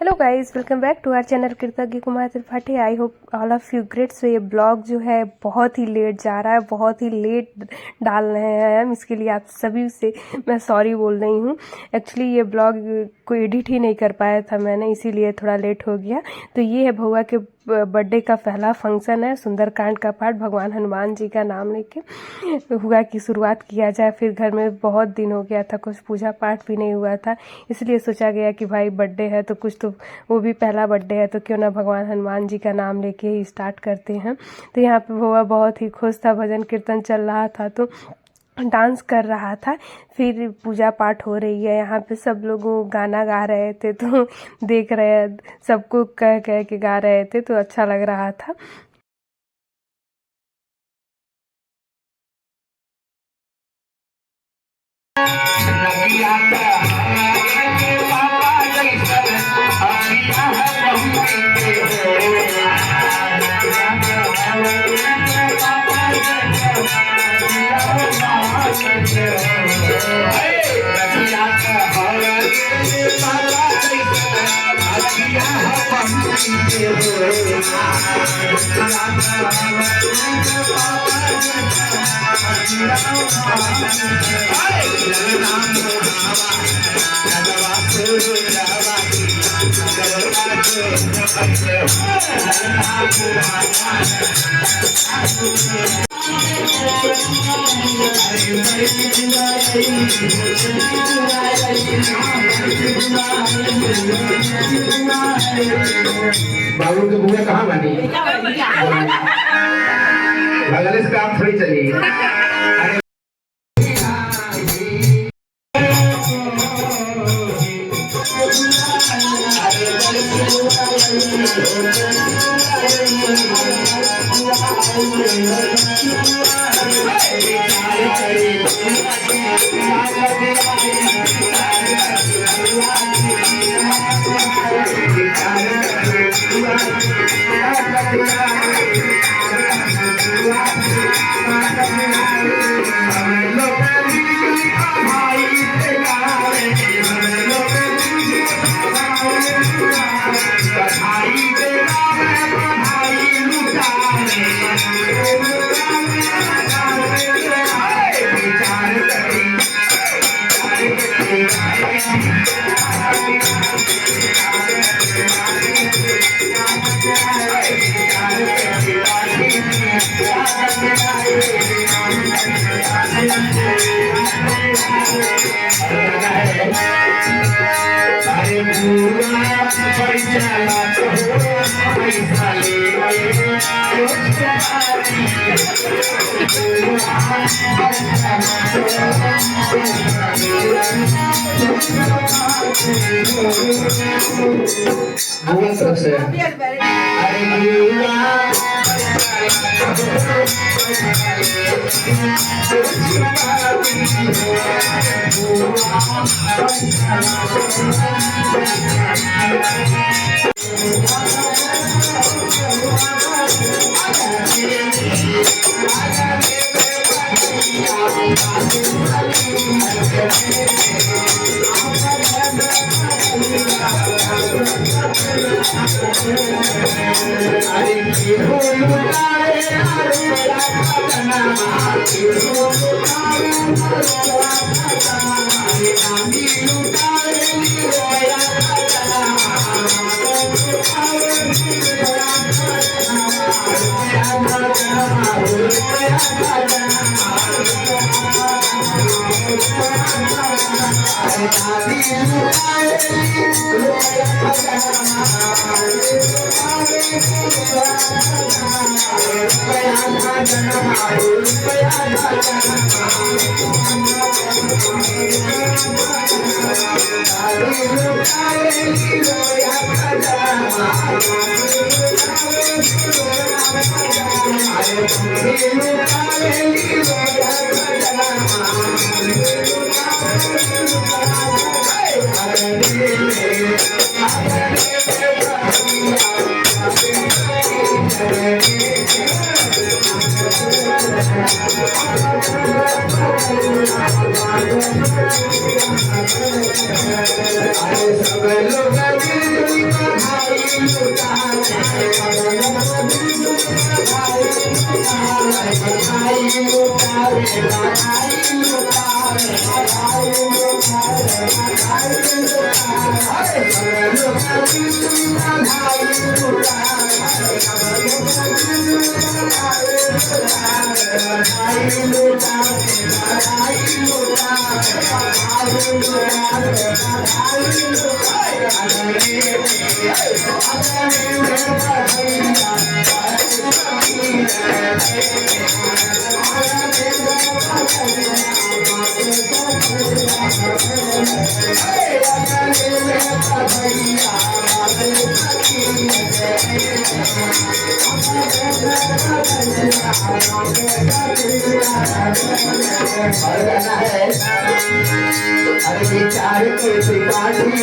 Hello guys, welcome back to our channel Kritagya Kumar Tripathi. I hope all of you great. So ये blog जो है बहुत ही late जा रहा है, बहुत ही लेट डाल रहे हैं हम। इसके लिए आप सभी से मैं सॉरी बोल रही हूँ। एक्चुअली ये ब्लॉग को एडिट ही नहीं कर पाया था मैंने, इसीलिए थोड़ा लेट हो गया। तो ये है भौवा के बर्थडे का पहला फंक्शन है, सुंदरकांड का पाठ भगवान हनुमान जी का नाम लेके हुआ की शुरुआत किया जाए। फिर घर में बहुत दिन हो गया था, कुछ पूजा पाठ भी नहीं हुआ था, इसलिए सोचा गया कि भाई बर्थडे है तो कुछ तो वो भी पहला बर्थडे है तो क्यों ना भगवान हनुमान जी का नाम लेके ही स्टार्ट करते हैं। तो यहाँ पे भौवा बहुत ही खुश था, भजन कीर्तन चल रहा था तो डांस कर रहा था। फिर पूजा पाठ हो रही है, यहाँ पे सब लोग गाना गा रहे थे तो देख रहे, सबको कह कह के गा रहे थे तो अच्छा लग रहा था। बाबू की बुआ कहाँ बनी? भगल से काम थोड़ी चली। सब लोग और गाना है अरे विचार के त्रिपाठी